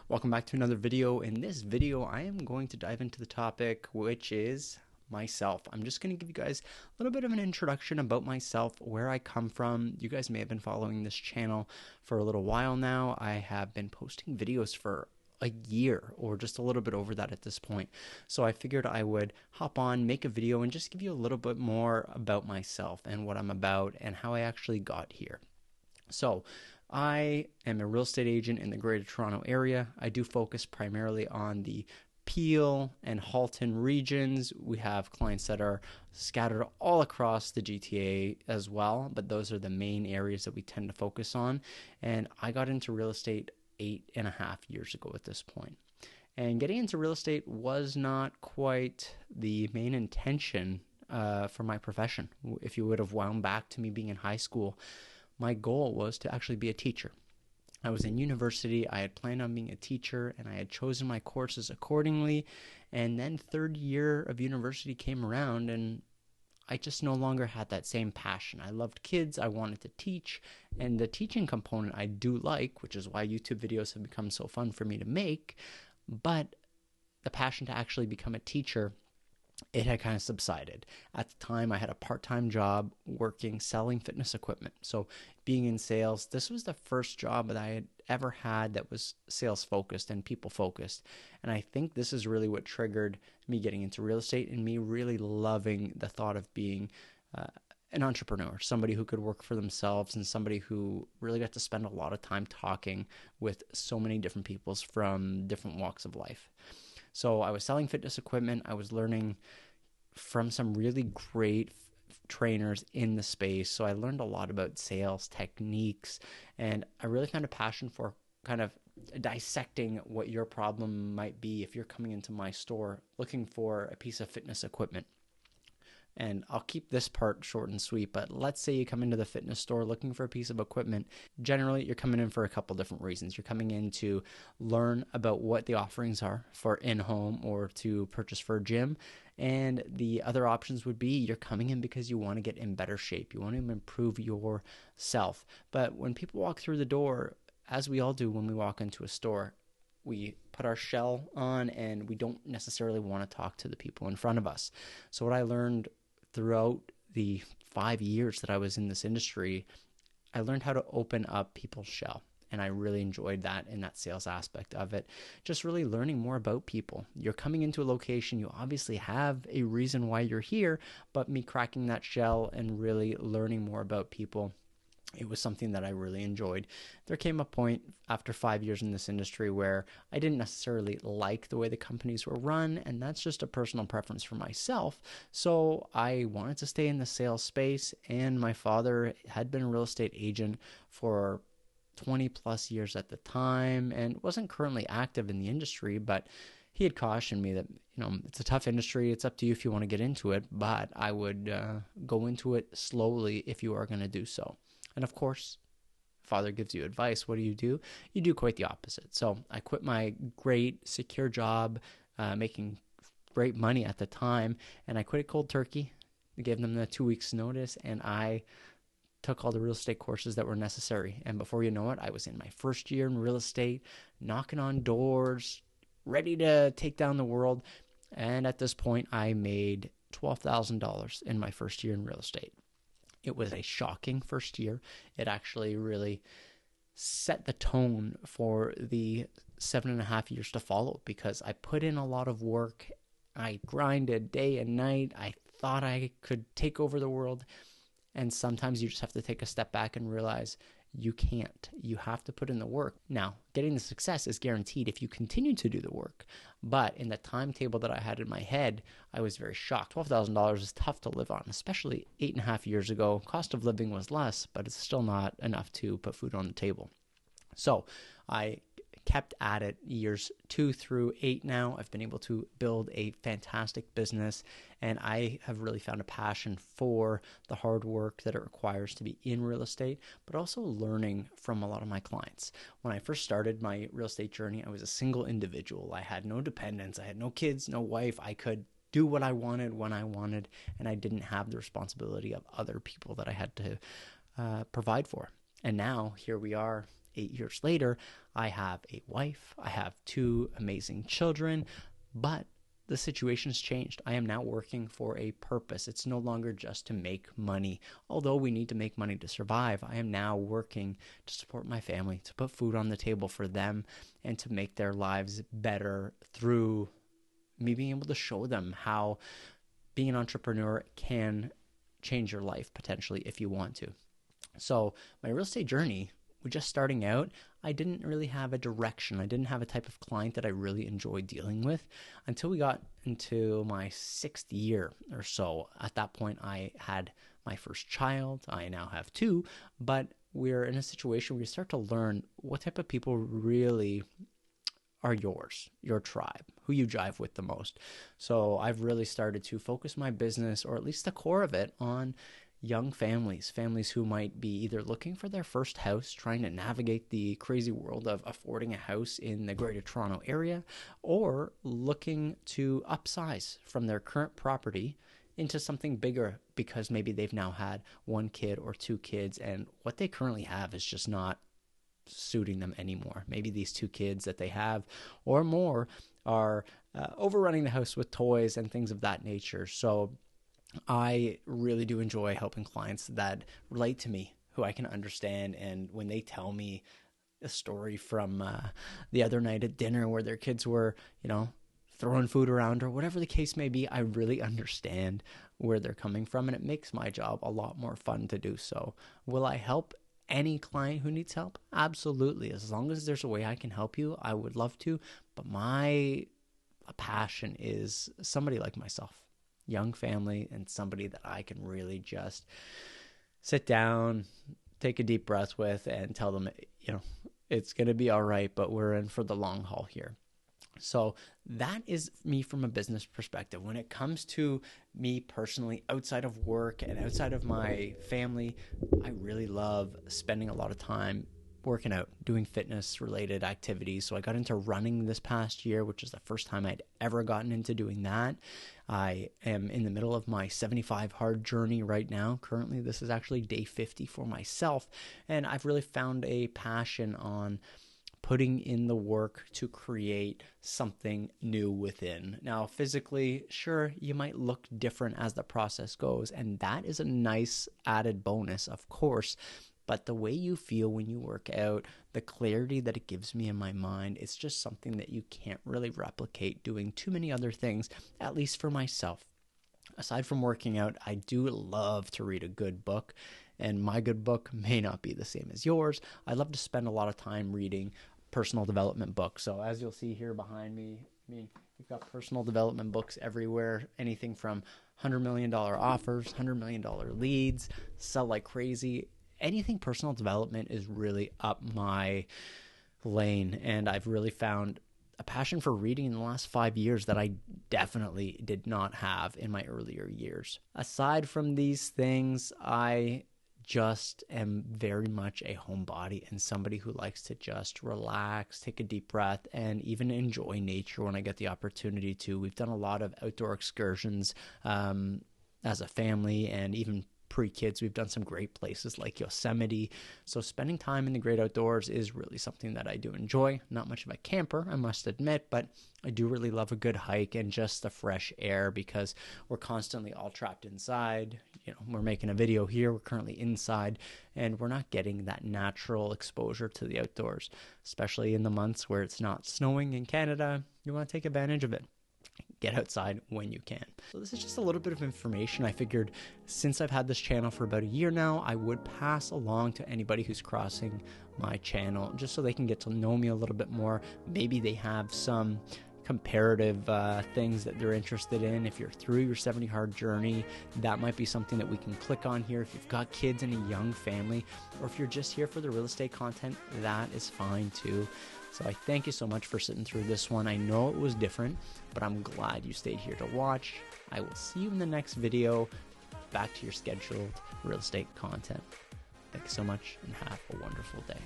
Welcome back to another video. In this video, I am going to dive into the topic, which is myself. I'm just going to give you guys a little bit of an introduction about myself, where I come from. You guys may have been following this channel for a little while now. I have been posting videos for a year or just a little bit over that at this point. So I figured I would hop on, make a video, and just give you a little bit more about myself and what I'm about and how I actually got here. So I am a real estate agent in the Greater Toronto area. I do focus primarily on the Peel and Halton regions. We have clients that are scattered all across the GTA as well, but those are the main areas that we tend to focus on. And I got into real estate 8.5 years ago at this point. And getting into real estate was not quite the main intention for my profession. If you would have wound back to me being in high school, my goal was to actually be a teacher. I was in university, I had planned on being a teacher, and I had chosen my courses accordingly. And then third year of university came around, and I just no longer had that same passion. I loved kids, I wanted to teach, and the teaching component I do like, which is why YouTube videos have become so fun for me to make. But the passion to actually become a teacher, it had kind of subsided. At the time, I had a part-time job working, selling fitness equipment. So being in sales, this was the first job that I had ever had that was sales focused and people focused. And I think this is really what triggered me getting into real estate and me really loving the thought of being an entrepreneur, somebody who could work for themselves and somebody who really got to spend a lot of time talking with so many different people from different walks of life. So I was selling fitness equipment. I was learning from some really great trainers in the space. So I learned a lot about sales techniques, and I really found a passion for kind of dissecting what your problem might be if you're coming into my store looking for a piece of fitness equipment. And I'll keep this part short and sweet, but let's say you come into the fitness store looking for a piece of equipment. Generally, you're coming in for a couple different reasons. You're coming in to learn about what the offerings are for in-home or to purchase for a gym. And the other options would be you're coming in because you want to get in better shape. You want to improve yourself. But when people walk through the door, as we all do when we walk into a store, we put our shell on and we don't necessarily want to talk to the people in front of us. So what I learned throughout the 5 years that I was in this industry, I learned how to open up people's shell. And I really enjoyed that in that sales aspect of it. Just really learning more about people. You're coming into a location, you obviously have a reason why you're here, but me cracking that shell and really learning more about people, it was something that I really enjoyed. There came a point after 5 years in this industry where I didn't necessarily like the way the companies were run, and that's just a personal preference for myself. So I wanted to stay in the sales space, and my father had been a real estate agent for 20 plus years at the time and wasn't currently active in the industry, but he had cautioned me that, it's a tough industry. It's up to you if you want to get into it, but I would go into it slowly if you are going to do so. And of course, father gives you advice. What do? You do quite the opposite. So I quit my great secure job, making great money at the time, and I quit it cold turkey. I gave them the 2 weeks notice, and I took all the real estate courses that were necessary. And before you know it, I was in my first year in real estate, knocking on doors, ready to take down the world. And at this point, I made $12,000 in my first year in real estate. It was a shocking first year. It actually really set the tone for the 7.5 years to follow because I put in a lot of work. I grinded day and night. I thought I could take over the world. And sometimes you just have to take a step back and realize you can't. You have to put in the work. Now, getting the success is guaranteed if you continue to do the work. But in the timetable that I had in my head, I was very shocked. $12,000 is tough to live on, especially 8.5 years ago. Cost of living was less, but it's still not enough to put food on the table. So I kept at it years 2 through 8 now. I've been able to build a fantastic business, and I have really found a passion for the hard work that it requires to be in real estate, but also learning from a lot of my clients. When I first started my real estate journey, I was a single individual. I had no dependents. I had no kids, no wife. I could do what I wanted when I wanted, and I didn't have the responsibility of other people that I had to provide for. And now here we are 8 years later, I have a wife, I have 2 amazing children, but the situation has changed. I am now working for a purpose. It's no longer just to make money. Although we need to make money to survive, I am now working to support my family, to put food on the table for them, and to make their lives better through me being able to show them how being an entrepreneur can change your life potentially if you want to. So my real estate journey, we're just starting out. I didn't really have a direction. I didn't have a type of client that I really enjoyed dealing with until we got into my 6th year or so. At that point, I had my first child. I now have 2, but we're in a situation where you start to learn what type of people really are yours, your tribe, who you jive with the most. So I've really started to focus my business, or at least the core of it, on young families who might be either looking for their first house, trying to navigate the crazy world of affording a house in the Greater Toronto area, or looking to upsize from their current property into something bigger because maybe they've now had 1 kid or 2 kids, and what they currently have is just not suiting them anymore. Maybe these 2 kids that they have or more are overrunning the house with toys and things of that nature. So I really do enjoy helping clients that relate to me, who I can understand. And when they tell me a story from the other night at dinner where their kids were, throwing food around or whatever the case may be, I really understand where they're coming from, and it makes my job a lot more fun to do so. Will I help any client who needs help? Absolutely. As long as there's a way I can help you, I would love to. But my passion is somebody like myself, young family, and somebody that I can really just sit down, take a deep breath with, and tell them, it's going to be all right, but we're in for the long haul here. So that is me from a business perspective. When it comes to me personally, outside of work and outside of my family, I really love spending a lot of time working out, doing fitness related activities. So I got into running this past year, which is the first time I'd ever gotten into doing that. I am in the middle of my 75 hard journey right now. Currently, this is actually day 50 for myself. And I've really found a passion on putting in the work to create something new within. Now, physically, sure, you might look different as the process goes, and that is a nice added bonus, of course. But the way you feel when you work out, the clarity that it gives me in my mind, it's just something that you can't really replicate doing too many other things, at least for myself. Aside from working out, I do love to read a good book, and my good book may not be the same as yours. I love to spend a lot of time reading personal development books. So as you'll see here behind me, you've got personal development books everywhere, anything from $100 million offers, $100 million leads, sell like crazy. Anything personal development is really up my lane, and I've really found a passion for reading in the last 5 years that I definitely did not have in my earlier years. Aside from these things, I just am very much a homebody and somebody who likes to just relax, take a deep breath, and even enjoy nature when I get the opportunity to. We've done a lot of outdoor excursions as a family, and even pre-kids, we've done some great places like Yosemite. So spending time in the great outdoors is really something that I do enjoy. Not much of a camper, I must admit, but I do really love a good hike and just the fresh air, because we're constantly all trapped inside. We're making a video here, we're currently inside, and we're not getting that natural exposure to the outdoors, especially in the months where it's not snowing in Canada. You want to take advantage of it. Get outside when you can. So this is just a little bit of information. I figured since I've had this channel for about a year now, I would pass along to anybody who's crossing my channel, just so they can get to know me a little bit more. Maybe they have some comparative things that they're interested in. If you're through your 70 hard journey, that might be something that we can click on here. If you've got kids and a young family, or if you're just here for the real estate content, that is fine too. So I thank you so much for sitting through this one. I know it was different, but I'm glad you stayed here to watch. I will see you in the next video. Back to your scheduled real estate content. Thank you so much, and have a wonderful day.